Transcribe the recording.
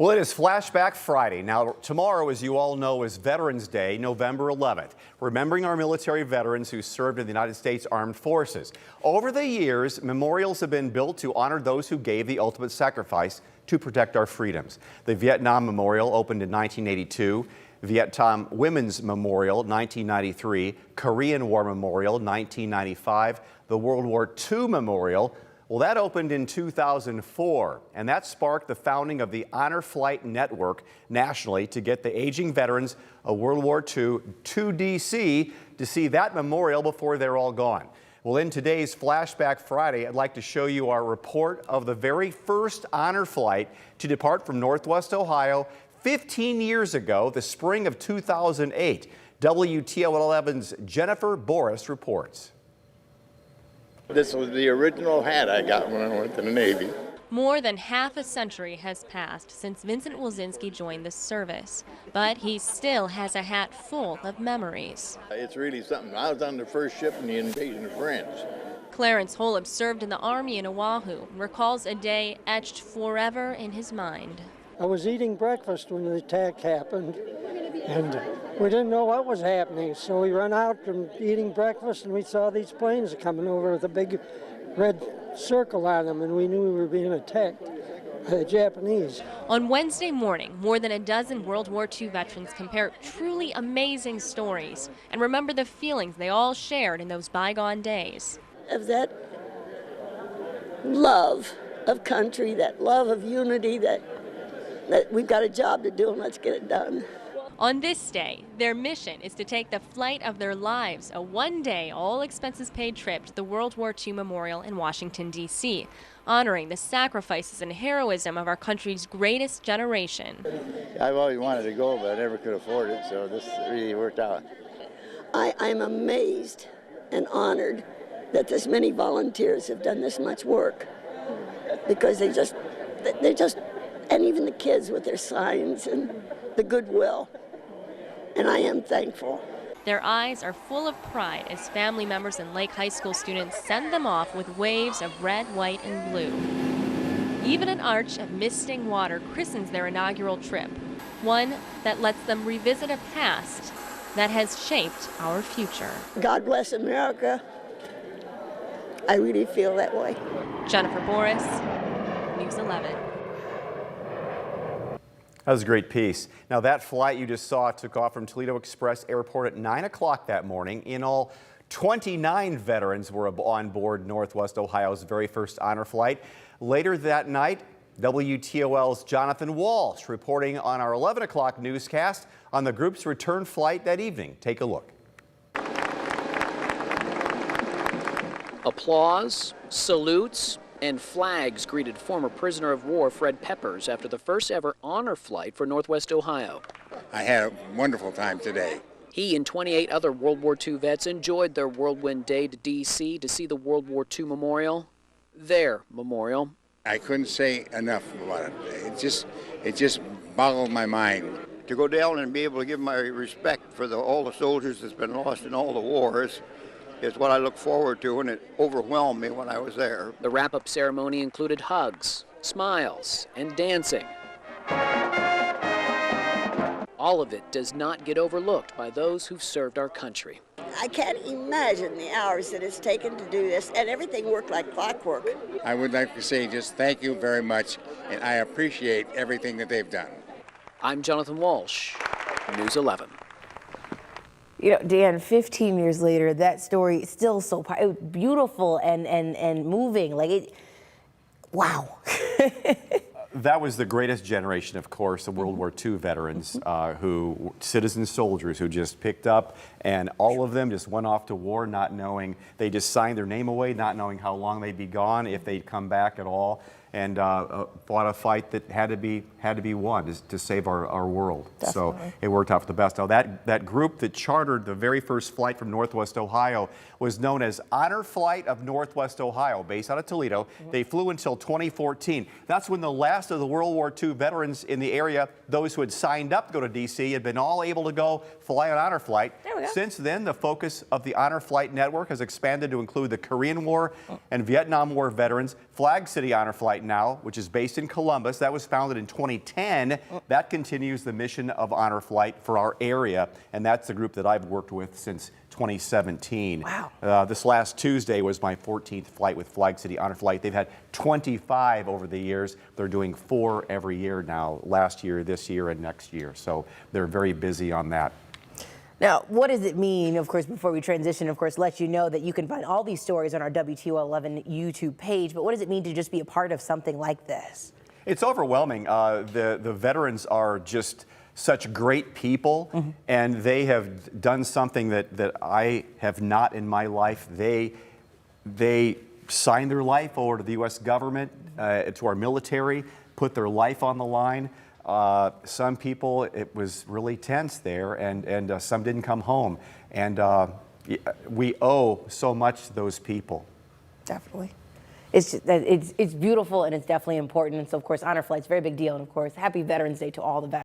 Well, it is Flashback Friday. Now, tomorrow, as you all know, is Veterans Day, November 11th, remembering our military veterans who served in the United States Armed Forces. Over the years, memorials have been built to honor those who gave the ultimate sacrifice to protect our freedoms. The Vietnam Memorial opened in 1982, Vietnam Women's Memorial 1993, Korean War Memorial 1995, the World War II Memorial. Well, that opened in 2004, and that sparked the founding of the Honor Flight Network nationally to get the aging veterans of World War II to D.C. to see that memorial before they're all gone. Well, in today's Flashback Friday, I'd like to show you our report of the very first honor flight to depart from Northwest Ohio 15 years ago, the spring of 2008. WTOL11's Jennifer Boris reports. This was the original hat I got when I went to the Navy. More than half a century has passed since Vincent Wilczynski joined the service, but he still has a hat full of memories. It's really something. I was on the first ship in the invasion of France. Clarence Holub served in the Army in Oahu, recalls a day etched forever in his mind. I was eating breakfast when the attack happened, and we didn't know what was happening, so we ran out from eating breakfast and we saw these planes coming over with a big red circle on them, and we knew we were being attacked by the Japanese. On Wednesday morning, more than a dozen World War II veterans compare truly amazing stories and remember the feelings they all shared in those bygone days. Of that love of country, that love of unity, that we've got a job to do and let's get it done. On this day, their mission is to take the flight of their lives, a one-day, all-expenses-paid trip to the World War II Memorial in Washington, D.C., honoring the sacrifices and heroism of our country's greatest generation. I've always wanted to go, but I never could afford it, so this really worked out. I'm amazed and honored that this many volunteers have done this much work, because they just, and even the kids with their signs and the goodwill. And I am thankful. Their eyes are full of pride as family members and Lake High School students send them off with waves of red, white, and blue. Even an arch of misting water christens their inaugural trip, one that lets them revisit a past that has shaped our future. God bless America. I really feel that way. Jennifer Boris, News 11. That was a great piece. Now, that flight you just saw took off from Toledo Express Airport at 9 o'clock that morning. In all, 29 veterans were on board Northwest Ohio's very first honor flight. Later that night, WTOL's Jonathan Walsh reporting on our 11 o'clock newscast on the group's return flight that evening. Take a look. Applause, salutes, and flags greeted former prisoner of war Fred Peppers after the first ever honor flight for Northwest Ohio. I had a wonderful time today. He and 28 other World War II vets enjoyed their whirlwind day to D.C. to see the World War II Memorial, their memorial. I couldn't say enough about it. It just boggled my mind. To go down and be able to give my respect for all the soldiers that's been lost in all the wars is what I look forward to, and it overwhelmed me when I was there. The wrap-up ceremony included hugs, smiles, and dancing. All of it does not get overlooked by those who've served our country. I can't imagine the hours that it's taken to do this, and everything worked like clockwork. I would like to say just thank you very much, and I appreciate everything that they've done. I'm Jonathan Walsh, News 11. You know, Dan, 15 years later, that story is still so beautiful and moving. Like it, wow. That was the greatest generation, of course, of World War II veterans, citizen soldiers who just picked up, and all of them just went off to war not knowing, they just signed their name away, not knowing how long they'd be gone, if they'd come back at all, and fought a fight that had to be won to save our world. Definitely. So it worked out for the best. Now that group that chartered the very first flight from Northwest Ohio was known as Honor Flight of Northwest Ohio, based out of Toledo. They flew until 2014. That's when the last of the World War II veterans in the area, those who had signed up to go to D.C., had been all able to go fly on Honor Flight. Since then, the focus of the Honor Flight Network has expanded to include the Korean War and Vietnam War veterans. Flag City Honor Flight now, which is based in Columbus. That was founded in 2010. That continues the mission of Honor Flight for our area, and that's the group that I've worked with since 2017. Wow. This last Tuesday was my 14th flight with Flag City Honor Flight. They've had 25 over the years. They're doing 4 every year now, last year, this year, and next year. So they're very busy on that. Now, what does it mean, of course, before we transition, of course, let you know that you can find all these stories on our WTO 11 YouTube page, but what does it mean to just be a part of something like this? It's overwhelming. The veterans are just such great people, and they have done something that I have not in my life. They signed their life over to the U.S. government, to our military, put their life on the line. Some people, it was really tense there, and some didn't come home. And we owe so much to those people. Definitely. It's beautiful, and it's definitely important. And so, of course, Honor Flight's a very big deal. And, of course, happy Veterans Day to all the veterans.